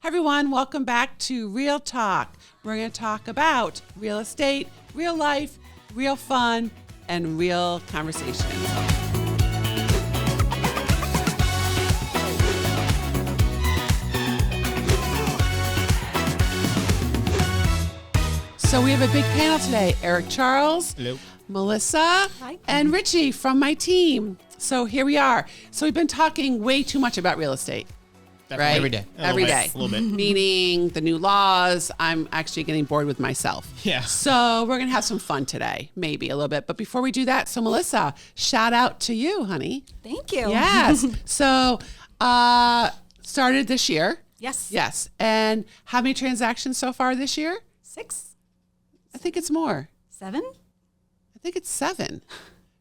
Hi everyone, welcome back to Real Talk. We're going to talk about real estate, real life, real fun, and real conversations. So we have a big panel today. Eric Charles, hello, Melissa, hi, and Ritchie from my team. So here we are. So we've been talking way too much about real estate. definitely. Right? Every day. A little bit. Meaning the new laws. I'm actually getting bored with myself. Yeah. So we're going to have some fun today, maybe a little bit. But before we do that, so Melissa, shout out to you, honey. Thank you. Yes. So started this year. Yes. Yes. And how many transactions so far this year? 6, I think it's more. 7. I think it's 7.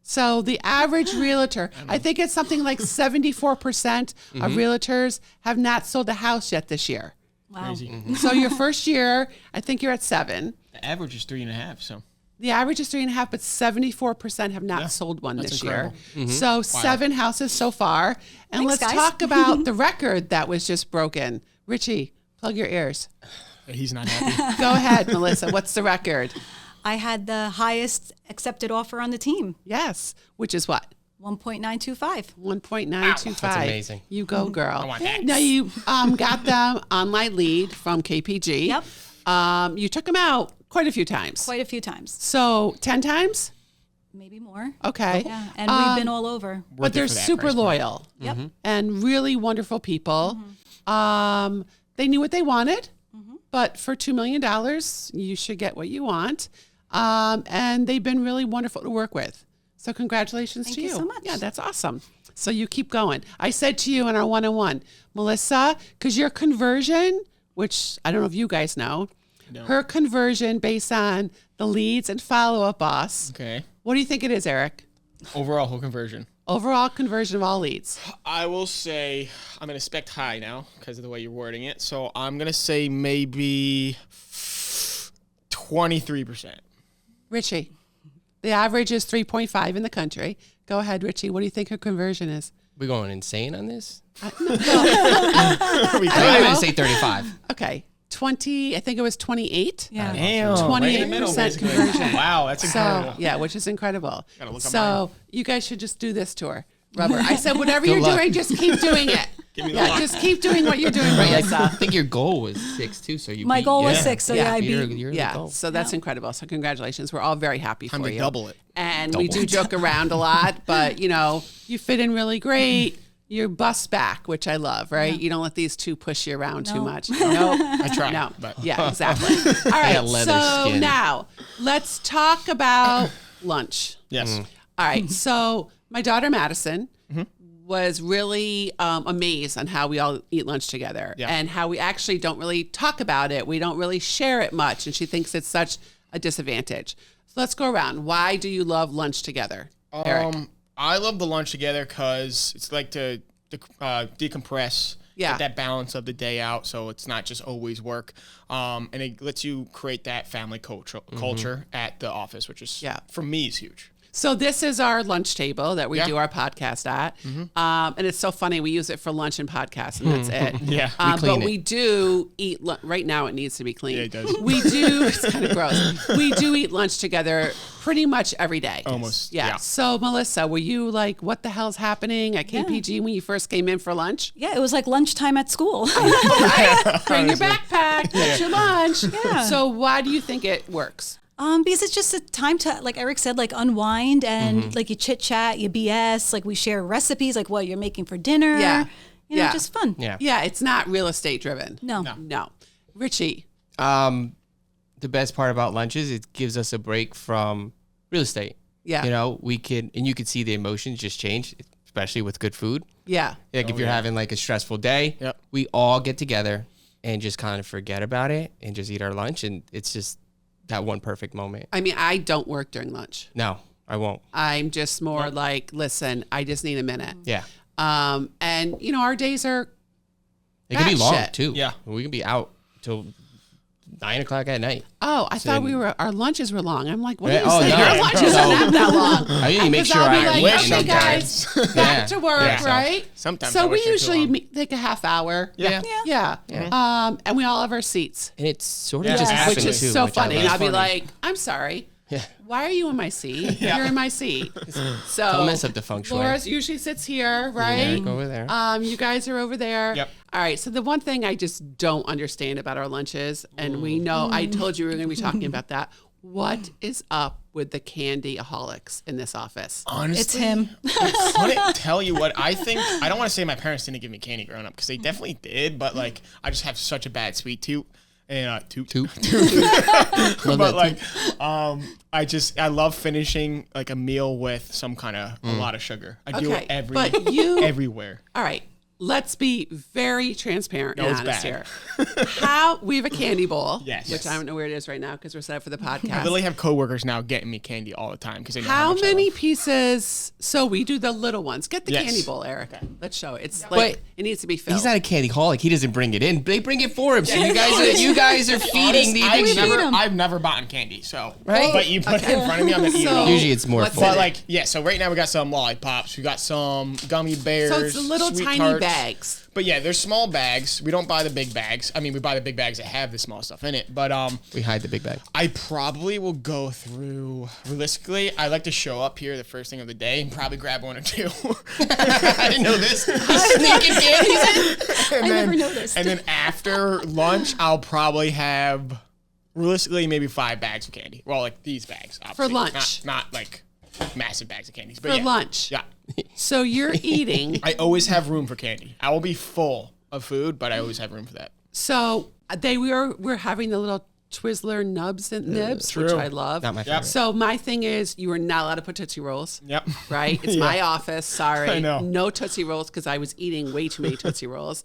So the average realtor, I think it's something like 74% of realtors have not sold a house yet this year. Wow. Crazy. So your first year, I think you're at 7. The average is 3.5. So The average is 3.5, but 74% have not sold one that's this incredible. year. So 7 houses so far. And Thanks, let's guys. talk about the record that was just broken. Ritchie, plug your ears. he's not happy. Go ahead, Melissa. What's the record? I had the highest accepted offer on the team, Yes, which is what? 1.925. 1.925. That's amazing. You go, girl. I want that. Now you got them online lead from KPG. Yep. You took them out quite a few times. Quite a few times, So 10 times? maybe more. Okay. Yeah, and we've been all over. But Worth it they're for that super price point. loyal Yep. and really wonderful people. They knew what they wanted, but for $2 million, you should get what you want. And they've been really wonderful to work with. So congratulations Thank to you you. so much. Yeah, that's awesome. So you keep going. I said to you in our one-on-one, Melissa, because your conversion, which I don't know if you guys know, her conversion based on the leads and follow-up boss. Okay. What do you think it is, Eric? Overall whole conversion. Overall conversion of all leads. I will say I'm going to expect high now because of the way you're wording it. So I'm going to say maybe 23%. Ritchie, the average is 3.5 in the country. Go ahead, Ritchie. What do you think her conversion is? We're going insane on this? We I'm know. going to say 35. Okay, 20. I think it was 28. Yeah. Damn. 28% conversion. Wow, that's incredible. So yeah, which is incredible. Gotta look up So you guys should just do this tour. Rubber. I said, whatever Good you're luck. doing, just keep doing it. Give me the Yeah, luck. just keep doing what you're doing, I Melissa. think your goal was 6 too, so you My beat- goal was Yeah. 6, so Yeah. yeah, I You're, beat. you're the Yeah, goal. so that's incredible. So congratulations. We're all very happy Time for to you. double it. And we Double. do joke around a lot, but you fit in really great. You bust back, which I love, right? You don't let these two push you around too No. much. No, I try. no. But Yeah, exactly. All right. got leather So skin. now let's talk about lunch. yes. All right. So my daughter Madison was really amazed on how we all eat lunch together Yeah. and how we actually don't really talk about it. We don't really share it much, and she thinks it's such a disadvantage. So let's go around. Why do you love lunch together, Eric? I love the lunch together because it's like to decompress, Yeah. get that balance of the day out, so it's not just always work. And it lets you create that family culture at the office, which is for me is huge. So this is our lunch table that we Yeah. do our podcast at. And it's so funny. We use it for lunch and podcast, and that's it. Yeah. clean But it. we do eat right now. It needs to be clean. Yeah, it does. We do. It's kind of gross. We do eat lunch together pretty much every day. Almost, Yeah. yeah. So Melissa, were you like, what the hell's happening at KPG when you first came in for lunch? Yeah, it was like lunchtime at school. Right? Bring your backpack. Get your lunch. Yeah. So why do you think it works? Because it's just a time to, like Eric said, like unwind and like you chit chat, you BS, like we share recipes, like what you're making for dinner. Yeah. You know, Yeah. just fun. Yeah. Yeah, it's not real estate driven. No. No. Richie. The best part about lunch is it gives us a break from real estate. Yeah. You know, you could see the emotions just change, especially with good food. Yeah. Like if you're having like a stressful day, Yep. we all get together and just kind of forget about it and just eat our lunch. And it's just that one perfect moment. I mean, I don't work during lunch. No, I won't. I'm just more like, listen, I just need a minute. Yeah. And our days are It can be long shit. too. Yeah. We can be out till 9:00 at night. Oh, I thought our lunches were long. I'm like, what are you Oh, saying? no. Our lunches are not that long. I need to make sure I'll be I like, eat okay, in guys, back to work, Yeah. right? Sometimes So I we wish it was too usually long. take a half hour. Yeah. And we all have our seats, And it's sort of Yeah. just Which which happened is too, so which I funny. love. And I'll be Funny. like, I'm sorry. Yeah. Why are you in my seat? Yeah. You're in my seat. So Don't mess up the feng shui. Laura usually sits here, right? Eric over there. You guys are over there. Yep. All right. So the one thing I just don't understand about our lunches, and we know I told you we were going to be talking about that. What is up with the candy-aholics in this office? Honestly, It's him. I couldn't tell you what I think. I don't want to say my parents didn't give me candy growing up because they definitely did, but like I just have such a bad sweet tooth. And Two. but like, I love finishing like a meal with some kind of a lot of sugar. I do it everywhere. All right. Let's be very transparent No, and it's honest bad. here. How we have a candy bowl, Yes. which I don't know where it is right now because we're set up for the I podcast. literally have coworkers now getting me candy all the time because they know How much I many love. pieces? So we do the little ones. Get the Yes. candy bowl, Eric. Let's show it. It's But like it needs to be filled. He's not a candy holic. He doesn't bring it in. They bring it for him. So you guys are feeding the I've never bought candy, so Right? But you put it in front of me, I'm gonna eat it So- all. Usually it's more What's full. in But it? like, yeah, so right now we got some lollipops, we got some gummy bears. So it's the little Sweet tiny Tarts. bags. But yeah, they're small bags. We don't buy the big bags. I mean, we buy the big bags that have the small stuff in it. But We hide the big bag. I probably will go through, realistically, I like to show up here the first thing of the day and probably grab one or two. I didn't know this. Sneaking candies in. And never noticed. And then after lunch, I'll probably have, realistically, maybe 5 bags of candy. Well, like these bags. Obviously. lunch. Not like massive bags of candies. But For yeah. lunch. Yeah. So you're eating. I always have room for candy. I will be full of food, but I always have room for that. So we're having the little Twizzler nibs, which True. I love. Not my favorite. So my thing is, you are not allowed to put Tootsie Rolls. Yep. Right? It's my office. Sorry. I know. No Tootsie Rolls because I was eating way too many Tootsie Rolls.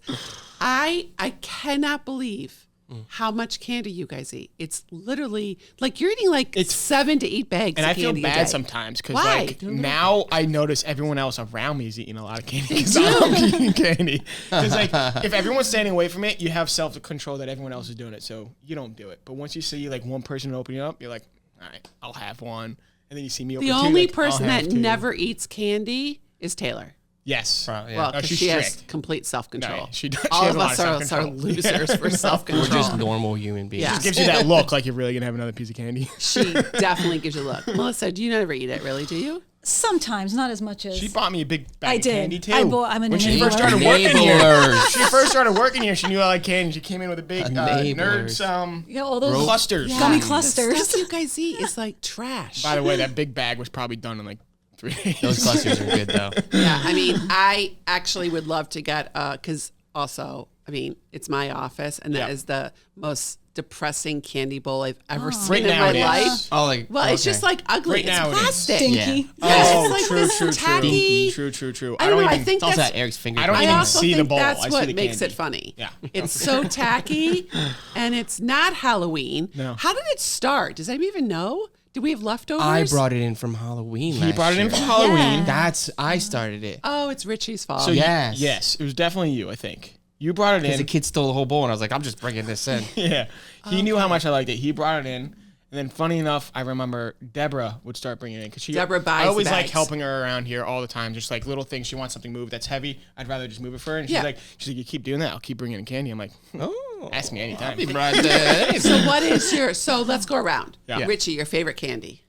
I cannot believe how much candy you guys eat. It's literally like you're eating like 7 to 8 bags And of I feel candy a day. bad sometimes because Why? like now I notice everyone else around me is eating a lot of candy because I'm eating candy. Because like if everyone's standing away from it, you have self-control that everyone else is doing it, so you don't do it. But once you see like one person opening up, you're like, all right, I'll have one. And then you see me open The two, only like, I'll person have that two. never eats candy is Taylor. Yes. Yeah. Well, No, because she's she has strict. complete self-control. No, she does. All She has of a lot us of are self-control. losers for We're self-control. just normal human beings. Yeah. Just gives you that look like you're really gonna have another piece of candy. She definitely gives you a look. Melissa, do you never eat it, really? Do you? Sometimes, not as much as. She bought me a big bag I of did. candy too. I'm an when she enabler. first started working here. Enablers. She first started working here. She knew I like candy. She came in with a big Enablers. nerds Yeah, all those clusters. gummy The clusters. stuff you guys eat is like trash. By the way, that big bag was probably done in like 3 days. Those clusters are good though. Yeah, I mean, I actually would love to get because also, I mean, it's my office, and that Yeah. is the most depressing candy bowl I've ever seen Right in now my it is. life. Oh, like Well, it's just like ugly. Right now it it's is. plastic. Stinky. Yeah, it's Oh, like true, this true, tacky. true. I don't know. I even. think it's also that's at Eric's finger. I don't I even also see the think bowl. that's I see what the makes candy. it funny. Yeah. It's so tacky, and it's not Halloween. No. How did it start? Does anybody even know? Did we have leftovers? I brought it in from Halloween. He last brought it in year. for Halloween. Yeah. I started it. Oh, it's Ritchie's fault. So Yes. yes, it was definitely you. I think you brought it Because in. the kid stole the whole bowl, and I was like, I'm just bringing this in. Yeah, he knew how much I liked it. He brought it in. And then, funny enough, I remember Deborah would start bringing it in because Deborah buys I the always like bags. helping her around here all the time, just like little things. She wants something moved that's heavy. I'd rather just move it for her. And she's Yeah. like, you keep doing that. I'll keep bringing in candy. I'm like, Oh, ask me anytime. he brought the So what is your? So let's go around. Yeah. Richie, your favorite candy?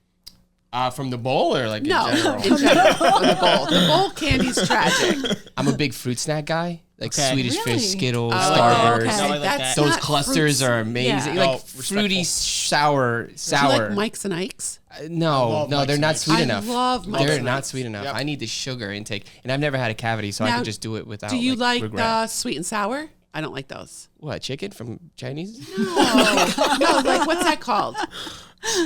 from the bowl or like No, in general? in general, from the bowl. The bowl candy's tragic. I'm a big fruit snack guy, like Okay. Swedish Really? Fish, Skittles, Oh, Starburst. okay. No, I like that. Those not clusters fruits. are amazing. Yeah. Like Oh, fruity, respectful. Do you sour. like Mike's and Ike's? No, love no, Mike's they're and not Ike's. sweet I enough. love Mike's They're and not Ike's. sweet enough. Yep. I need the sugar intake, and I've never had a cavity, so I Now, can just do it without. Do you like regret. the sweet and sour? I don't like those. What, chicken from Chinese? No, like what's that called?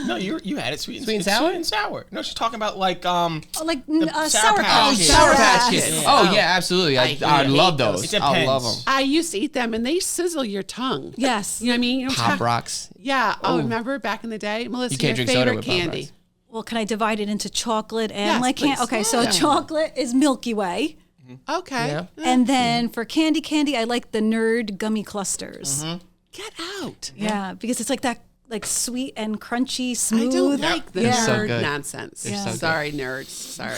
No, you had it sweet and Sweet and sour? Sweet and sour. No, she's talking about like Oh, like Sour Sour Patch Patch. Kids. Sour Yeah. Patch Kids. Yeah. Oh yeah, absolutely. I hate love those. those. It I depends. love them. I used to eat them, and they sizzle your tongue. Yes. You know what I mean? You know, Pop Rocks. Yeah. Oh, remember back in the day, Melissa? You can't your drink soda favorite with Pop candy? Rocks. Well, can I divide it into chocolate and Yes, like candy? please. Okay, so Yeah. chocolate is Milky Way. Okay. Yeah. And then for candy, I like the Nerd gummy clusters. Get out. Yeah, because it's like that, like sweet and crunchy, smooth. I don't like the Yeah. so nerd good. nonsense. They're so good. Sorry, nerds. Sorry.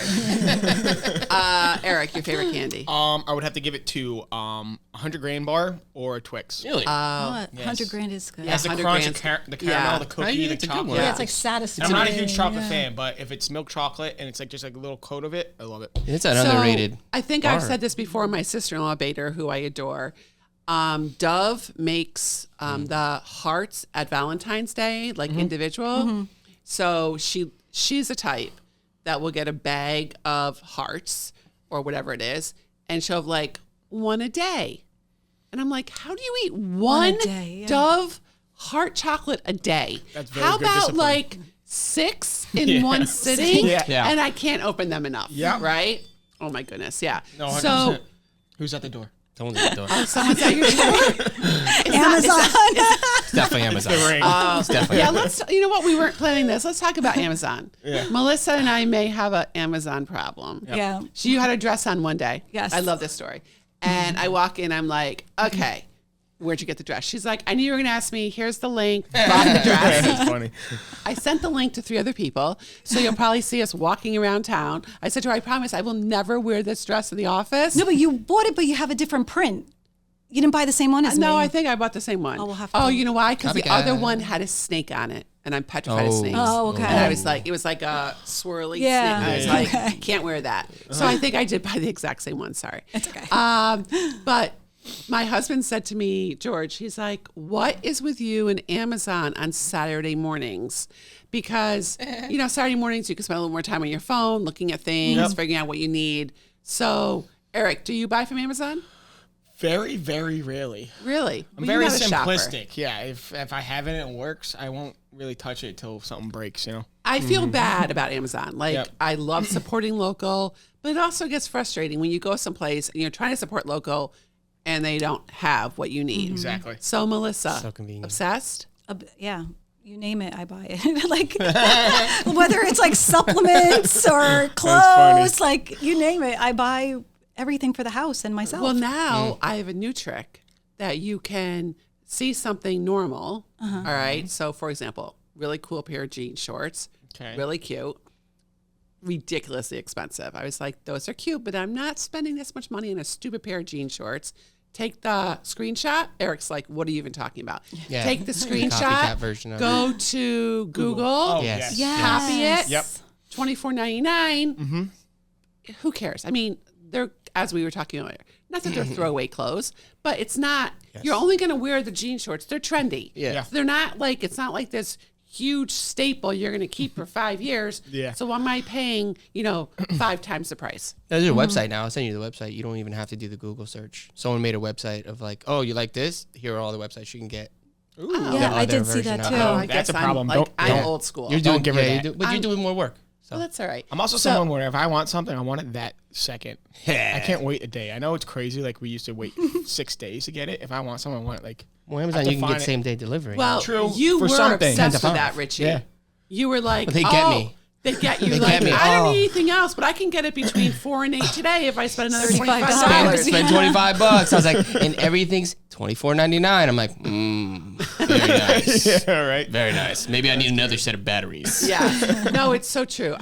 Eric, your favorite candy? I would have to give it to 100 grain bar or a Twix. Really? Oh, Yes. 100 grand is good. Yeah. That's the 100 crunch, grams. the caramel, Yeah. the cookie, the It's a good chocolate. one. Yeah, Yeah. it's like satisfying. I'm not a huge chocolate Yeah. fan, but if it's milk chocolate and it's like just like a little coat of it, I love it. It's an underrated. I think bar. I've said this before. My sister-in-law, Bader, who I adore, Dove makes the hearts at Valentine's Day, like individual. So she's a type that will get a bag of hearts or whatever it is, and she'll have like one a day. And I'm like, how do you eat one a day, yeah. Dove heart chocolate a day? That's very how good about discipline. like 6 in Yeah. one sitting? Yeah. Yeah. And I can't open them enough. Yeah. Right? Oh my goodness. Yeah. No, 100%. So Who's at the door? Someone's at the door. someone's at your door. Amazon. It's definitely Amazon. The ring. It's definitely Yeah, Amazon. you know what? We weren't planning this. Let's talk about Amazon. Yeah. Melissa and I may have an Amazon problem. Yeah. You had a dress on one day. Yes. I love this story. And I walk in, I'm like, okay, where'd you get the dress? She's like, I knew you were going to ask me. Here's the link. Bought the dress. That's funny. I sent the link to 3 other people. So you'll probably see us walking around town. I said to her, I promise I will never wear this dress to the office. No, but you bought it, but you have a different print. You didn't buy the same one as me. No, I think I bought the same one. Oh, we'll have to- you know why? Because the Copycat. other one had a snake on it, and I'm petrified of Oh. snakes. Oh, okay. And I was like, it was like a swirly Yeah. snake. I was Yeah. like, Okay. can't wear that. So I think I did buy the exact same one. Sorry. It's okay. But my husband said to me, George, he's like, what is with you and Amazon on Saturday mornings? Because, Saturday mornings, you can spend a little more time on your phone, looking at things, Yep. figuring out what you need. So, Eric, do you buy from Amazon? Very, very rarely. Really? I'm very simplistic. Yeah, if I have it and it works, I won't really touch it until something breaks, I feel bad about Amazon. Like, Yep. I love supporting local, but it also gets frustrating when you go someplace and you're trying to support local and they don't have what you need. Exactly. So, Melissa, So convenient. obsessed? Yeah. You name it, I buy it. Like whether it's like supplements or clothes, like you name it, I buy everything for the house and myself. Well, now I have a new trick that you can see something normal. All right. So, for example, really cool pair of jean shorts, Okay. really cute, ridiculously expensive. I was like, those are cute, but I'm not spending this much money on a stupid pair of jean shorts. Take the screenshot. Eric's like, what are you even talking about? Yeah. Take the Copycat screenshot, version of go to Google, Oh, Yes. yes. copy it. Yep. $24.99. Who cares? I mean, they're, as we were talking earlier, not that they're throwaway clothes, but it's not, you're only going to wear the jean shorts. They're trendy. Yeah. They're not like, it's not like this huge staple you're going to keep for 5 years. Yeah. So why am I paying, 5 times the price? There's a website now. I'll send you the website. You don't even have to do the Google search. Someone made a website of like, oh, you like this? Here are all the websites you can get. Ooh. yeah, I other did see that version too. of it. I That's guess a problem. I'm, like, I'm Don't- old school. You're Don't doing, give her yeah, that. but you're doing more work. So. Well, that's all right. I'm also someone where if I want something, I want it that second. I can't wait a day. I know it's crazy. Like we used to wait 6 days to get it. If I want something, I want it like. Well, I Amazon, have to you can find get it. same day delivery. Well, True, you for were something. obsessed with 10 to that, 5. Richie. Yeah. You were like, They get me. They get you. They like, get me. I don't Oh. need anything else, but I can get it between 4 and 8 today if I spend another $35. $25. Spend $25. I was like, and everything's $24.99. I'm like, very nice. Yeah. Right. Very nice. Maybe I need another set of batteries. Yeah. No, it's so true.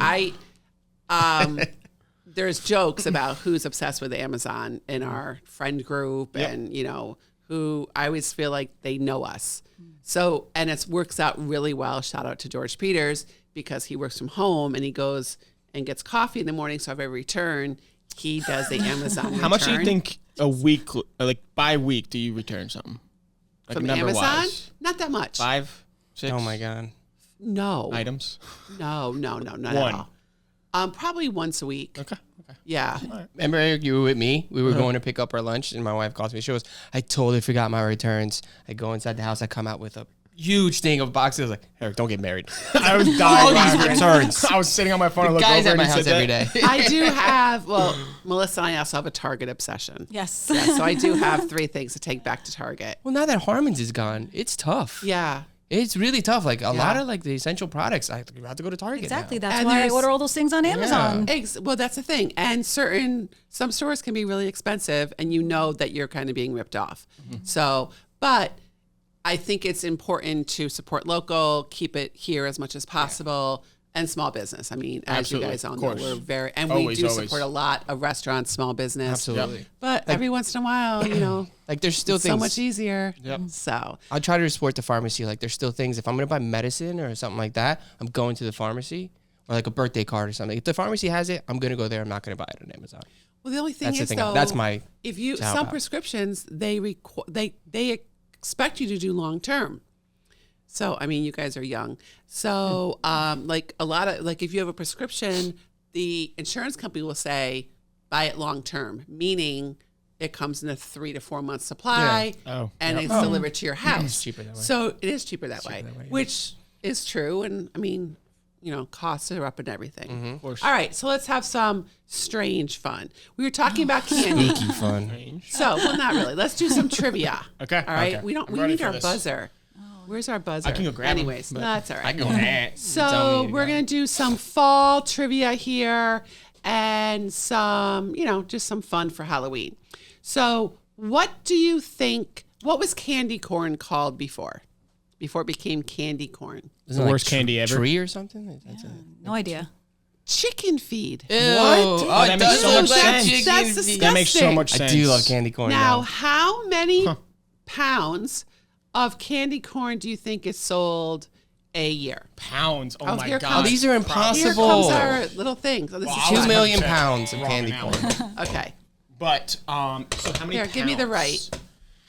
There's jokes about who's obsessed with Amazon in our friend group Yep. and, who I always feel like they know us. So, and it works out really well. Shout out to George Peters because he works from home and he goes and gets coffee in the morning. So if I return, he does the Amazon How much do you return. think a week, like by week, do you return something? Like From number Amazon? wise? Not that much. 5, 6 Oh my God. No. items. No, not One. at all. Probably once a week. Okay. Yeah. Remember, Eric, you were with me. We were going to pick up our lunch, and my wife calls me. She goes, I totally forgot my returns. I go inside the house. I come out with a huge thing of boxes. I was like, Eric, don't get married. I was dying. All these laughing. returns. I was sitting on my phone and The looked guys over at and my he house said every that. day. I do have, Melissa and I also have a Target obsession. Yes. Yeah, so I do have 3 things to take back to Target. Well, now that Harmon's is gone, it's tough. Yeah. It's really tough. Like a lot Yeah. of like the essential products, I have to go to Target. Exactly. now. That's And why I there's- order all those things on Amazon. Well, that's the thing. And some stores can be really expensive and you know that you're kind of being ripped off. So, but I think it's important to support local, keep it here as much as possible, and small business. I mean, as Absolutely. you guys all Of know, course. we're very, and Always, we do always. support a lot of restaurants, small business. Absolutely. But every once in a while, Like there's still it's things. so much easier. Yep. So I try to support the pharmacy. Like there's still things. If I'm gonna buy medicine or something like that, I'm going to the pharmacy or like a birthday card or something. If the pharmacy has it, I'm gonna go there. I'm not gonna buy it on Amazon. well, the only thing That's the is thing. though, That's my. if you to help some out. prescriptions they expect you to do long term. So I mean, you guys are young. So like a lot of like if you have a prescription, the insurance company will say buy it long term, meaning it comes in a 3 to 4 month supply, Yeah. Oh, and yep. it's delivered to your house. It's cheaper that way. So it is cheaper that way, that way, yeah. which is true. And I mean, costs are up and everything. Mm-hmm. Of course. All right, so let's have some strange fun. We were talking about candy. Sneaky fun. So, well, not really. Let's do some trivia. Okay, All right. okay. We I'm We ready need for our this. buzzer. Where's our buzzer? I can go grab 'em, Anyways, but- that's all right. I go. Tell So me to we're go. gonna do some fall trivia here and some, just some fun for Halloween. So, what do you think? What was candy corn called before? Before it became candy corn? Isn't The it worst candy ever. Tree or something? That's No idea. Chicken feed. Ew. What? Oh, Oh, it that makes does so look much like sense. chicken That's feet. disgusting. That makes so much I sense. do love candy corn. Now, though. how many pounds of candy corn do you think is sold a year? Pounds. Oh, Oh, my here God. comes- these are Here impossible. comes our little thing. So this Well, is I Two was 2 million 100% pounds of wrong candy on corn. that one. okay. But so how many? Here, give me the pounds? right.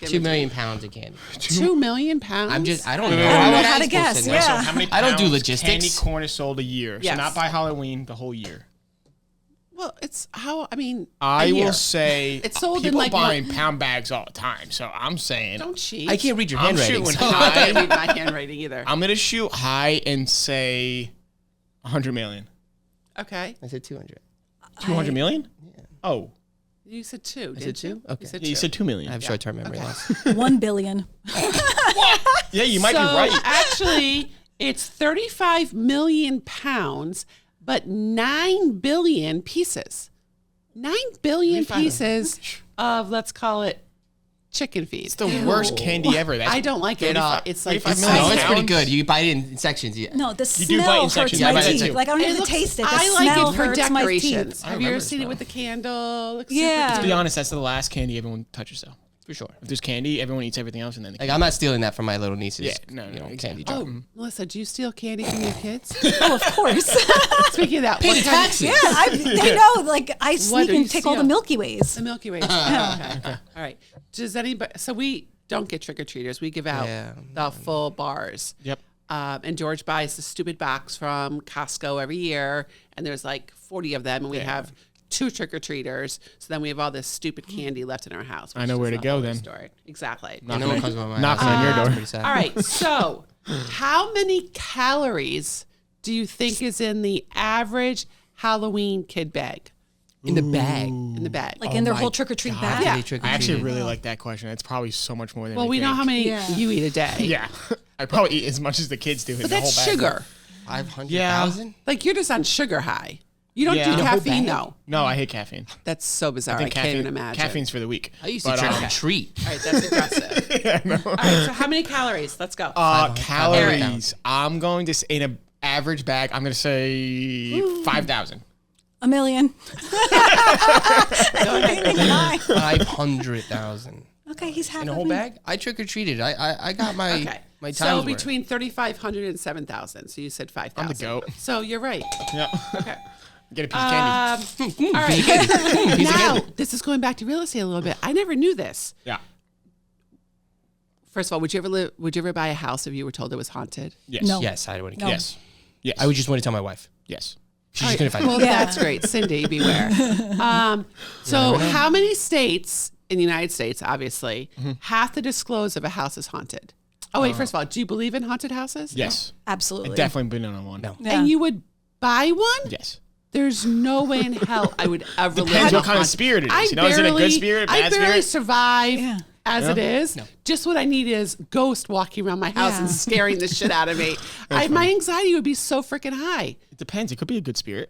Give 2 me million pounds of candy. 2 million pounds. I don't know. wait, How wait, would wait. I How to supposed guess, know? yeah. So how many? I don't do pounds logistics. Candy corn is sold a year, Yes. so not by Halloween, the whole year. Well, it's how. I mean, I a year. will say It's sold in, people like, buying pound bags all the time. So I'm saying Don't cheat. I can't read your I'm handwriting. shooting so- I can't read my handwriting either. I'm gonna shoot high and say 100 million. Okay. I said 200. 200 million? Oh, You said 2. I Didn't said 2? you? Okay. You said yeah, you 2. said 2 million. I have short-term memory loss. 1 billion. Yeah, you might so be right. actually, it's 35 million pounds, but 9 billion pieces. 9 billion 35. pieces of, let's call it, chicken feed. It's the worst candy ever. That's I don't like it at all. 35 It's like 35 it's million No, it's pretty pounds? good. You bite it in sections. Yeah. No, the You do bite smell in hurts sections. my I bite it teeth. too. Like I don't It even looks- taste it. The I like smell it for hurts my decorations. teeth. Have you ever remember seen it smell. with the candle? Looks Yeah. super To be honest, that's the last candy everyone touches, though. For sure. If there's candy, everyone eats everything else, and then Like I'm not stealing that from my little nieces. Yeah, no, candy exactly. drop. Oh, Melissa, do you steal candy from your kids? Oh, of course. Speaking of that, Pay what the kind of- taxes. Yeah, they know. Like I sneak do you and take all the steal? Milky Ways. The Milky Way. Okay. All right. Does anybody? So we don't get trick or treaters. We give out Yeah. the full bars. Yep. And George buys the stupid box from Costco every year, and there's like 40 of them, and we have 2 trick or treaters. So then we have all this stupid candy left in our house. I which know is where to a go whole then. Story. Exactly. And no one comes by my Knocking house. on your door. Pretty sad. All right. So, how many calories do you think is in the average Halloween kid bag? In the bag. In the bag. Like in their my whole trick or treat God. bag. Yeah. They trick or I actually treated. really like that question. It's probably so much more than well, we we know think. how many Yeah. you eat a day. Yeah, I probably eat as much as the kids do. But that's sugar. 500,000? Like you're just on sugar high. You don't Yeah. do The whole caffeine, bag? no. No, I hate caffeine. That's so bizarre. I, can't even imagine. Caffeine's for the weak. I used to But, trick or treat. All right, that's aggressive. All right, so how many calories? Let's go. 500,000. calories. I'm going to say in an average bag. I'm going to say 5,000. $1 million. High. 500,000. Okay, he's half In a of whole me. bag? I trick or treated. I got my Okay. my times So worth. between 3,500 and 7,000. So you said 5,000. I'm the goat. So you're right. Yeah. Okay. Get a piece of candy. All right. Now, this is going back to real estate a little bit. I never knew this. Yeah. First of all, would you ever buy a house if you were told it was haunted? Yes. No. Yes, I would. No. Yes. Yes. I would just want to tell my wife. Yes. She's just gonna find Well, me. Yeah. that's great. Cindy, beware. So how many states in the United States, obviously, have to disclose if a house is haunted? Oh, wait, first of all, do you believe in haunted houses? Yes. Absolutely. I've definitely been on one. No. Yeah. And you would buy one? Yes. There's no way in hell I would ever live Depends in a what kind of haunted- spirit it is. I You know, is it a good spirit, I bad barely spirit? survive Yeah. as it is. Just what I need is ghost walking around my house and Yeah. scaring the shit out of me. My anxiety would be so freaking high. It depends. It could be a good spirit.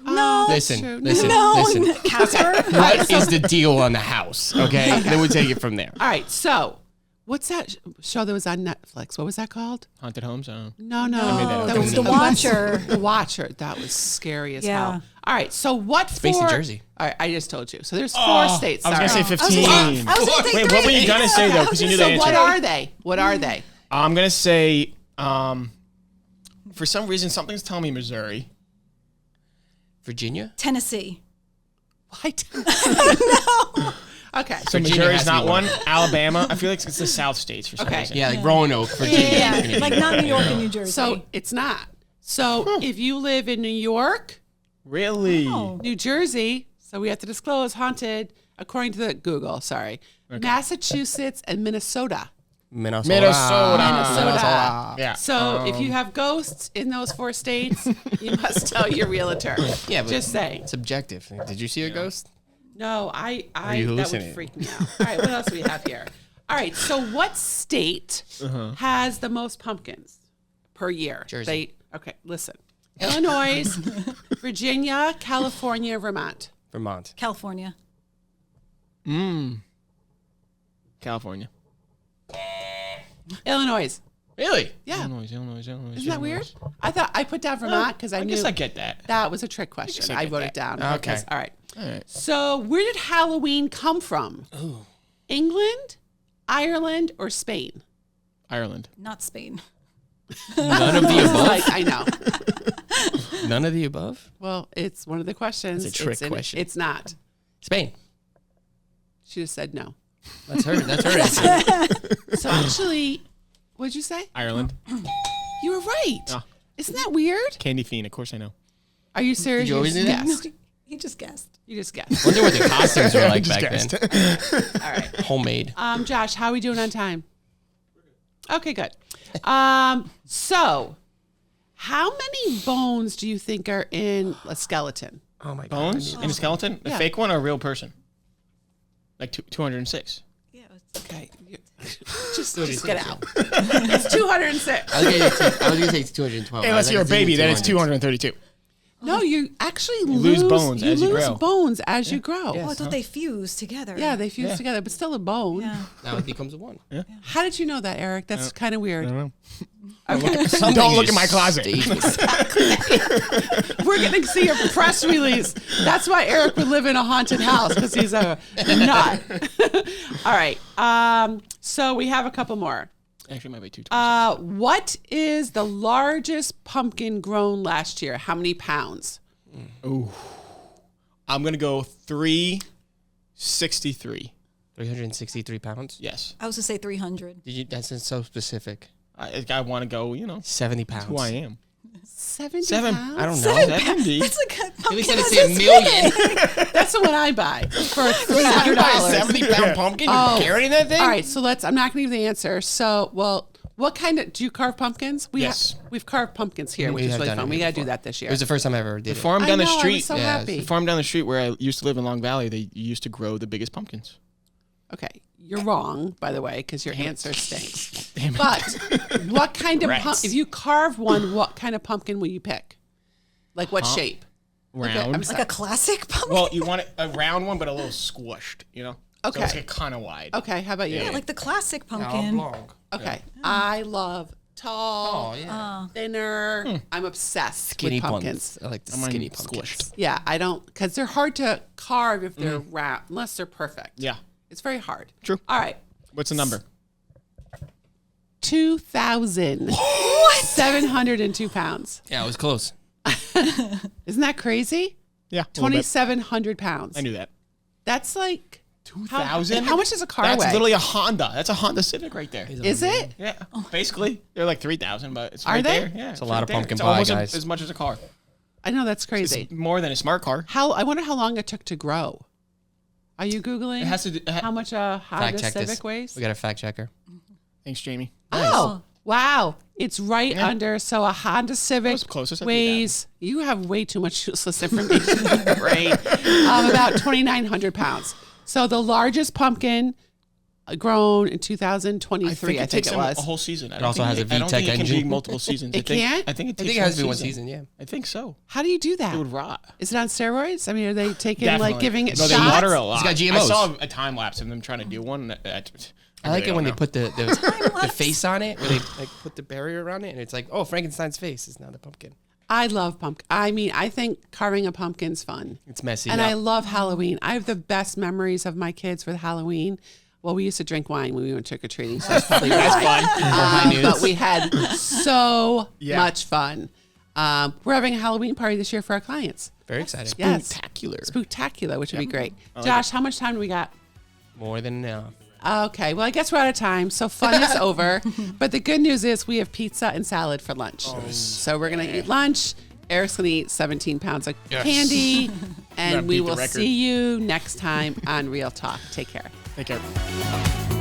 No. That's Listen, true. listen, No, listen. Casper. What is the deal on the house? Okay, then we'll take it from there. All right, so What's that show that was on Netflix? What was that called? Haunted homes. I don't know. No. Oh, that that was The up. Watcher. The Watcher. That was scary as Yeah. hell. All right. So what It's based in Jersey. All right. I just told you. So there's 4 states. I was gonna say Sorry. 15. I was gonna say Wait, what were you gonna say though? Because you knew the So answer. what are they? What are they? I'm gonna say, for some reason, something's telling me Missouri. Virginia? Tennessee. What? Okay. So Virginia Missouri's has to be not one. one. Alabama. I feel like it's the South states for some Okay. reason. Yeah, like Roanoke, Virginia. Yeah, like not New York and New Jersey. So it's not. So if you live in New York, Really? Oh. New Jersey, so we have to disclose haunted according to the Google. Sorry, Massachusetts and Minnesota. Minnesota. Minnesota. Yeah. So if you have ghosts in those 4 states, you must tell your realtor. Yeah, but Just saying. it's subjective. Did you see a ghost? No, I you that would hallucinating? freak me out. All right, what else do we have here? All right, so what state has the most pumpkins per year? Jersey. Okay, listen. Illinois, Virginia, California, Vermont. Vermont. California. California. Illinois. Really? Yeah. Illinois. Isn't that weird? I thought I put down Vermont because I knew guess I get that. that was a trick question. I I get wrote that. it down. Okay. because- all right. All right. So where did Halloween come from? England, Ireland, or Spain? Ireland. Not Spain. None of the above? Like, I know. None of the above? Well, it's one of the questions. It's a trick in- question. It's not. Spain. She just said no. That's her. That's her answer. So actually, what'd you say? Ireland. You were right. Ah. Isn't that weird? Candy fiend. Of course I know. Are you serious? you always You do that? guessed. He just guessed. You just guessed. Wonder what the costumes were like Just back guessed. then. All right. Homemade. Josh, how are we doing on time? Okay, good. So how many bones do you think are in a skeleton? Oh my god. Bones in a skeleton? A Yeah. fake one or a real person? Like 206. Yeah. Okay. Just get out. It's 206. I was gonna say it's 212. Unless you're a baby, then it's 200. 232. No, you actually lose bones as you grow. bones as you grow. Oh, I thought they fused together. Yeah, they fuse together, but still a bone. Yeah. Now it becomes a 1. How did you know that, Eric? That's kind of weird. I don't know. Okay. Don't look at my closet. We're going to see a press release. That's why Eric would live in a haunted house, because he's a nut. All right. So we have a couple more. Actually, it might be 226. What is the largest pumpkin grown last year? How many pounds? I'm going to go 363. 363 pounds. Yes. I was gonna say 300. Did you? That's so specific. I want to go, 70 pounds. who I am. 70 7. pounds? I don't know. 70? That's like a At pumpkin. least I didn't has say a a million. That's the one I buy for You buy a $300. 70-pound pumpkin? You're carrying that thing? All right, so I'm not going to give the answer. So, what kind of, do you carve pumpkins? Yes. We've carved pumpkins here, which We is have really done it fun. We here got to do before. that this year. It was the first time I ever did The it. farm I down know, the I street. was so Yeah, happy. The farm down the street where I used to live in Long Valley, they used to grow the biggest pumpkins. Okay, you're wrong, by the way, because your answer stinks. Damn it. But what kind of Rats. if you carve one, what kind of pumpkin will you pick? Like what shape? Round. I'm Like a classic pumpkin. Well, you want a round one, but a little squished, Okay. So it's like kind of wide. Okay, how about you? yeah, like the classic How pumpkin. long? Okay, I love tall, Oh, yeah. thinner. I'm obsessed Skinny with pumpkins. pumpkins. I like the Mine skinny squished. pumpkins. Yeah, I don't, because they're hard to carve if they're round, unless they're perfect. Yeah. It's very hard. True. All right. What's the number? 2,702 pounds. Yeah, it was close. Isn't that crazy? Yeah. a little bit. 2,700 pounds. I knew that. That's like 2,000? How much does a car That's weigh? literally a Honda. That's a Honda Civic right there. Is it? Yeah. Basically, they're like 3,000, but it's Are right they? there. Yeah. It's a lot of pumpkin It's pie, almost guys. as much as a car. I know that's crazy. It's more than a smart car. I wonder how long it took to grow. Are you Googling It has to do. how much a Honda Fact check Civic this. weighs? We got a fact checker. Thanks, Jamie. Oh, wow. It's right under. So a Honda Civic was closest at weighs, you have way too much useless information in your brain, about 2,900 pounds. So the largest pumpkin grown in 2023, I think takes it them was. a whole season. I It don't also think has a I don't VTEC think it can be engine. multiple seasons. It can't? I think it I takes think it has to be one season, yeah. I think so. How do you do that? It would rot. Is it on steroids? I mean, are they taking Definitely. like giving it No, shots? they water a lot. got I GMOs. saw a time lapse of them trying to do one. I like really it when they don't put the face on it, where they like put the barrier around it, and it's like, oh, Frankenstein's face is now the pumpkin. I love pumpkin. I mean, I think carving a pumpkin's fun. It's messy. And yeah. I love Halloween. I have the best memories of my kids with Halloween. Well, we used to drink wine when we went trick-or-treating, so that's probably That's why. fun. But we had so Yeah. much fun. We're having a Halloween party this year for our clients. Very excited. Yes. Spectacular. Spooktacular, which would be great. Josh, how much time do we got? More than enough. Okay, well, I guess we're out of time, so fun is over. But the good news is we have pizza and salad for lunch. So we're going to eat lunch. Eric's going to eat 17 pounds of candy. And we beat the will record. see you next time on Real Talk. Take care. Take care.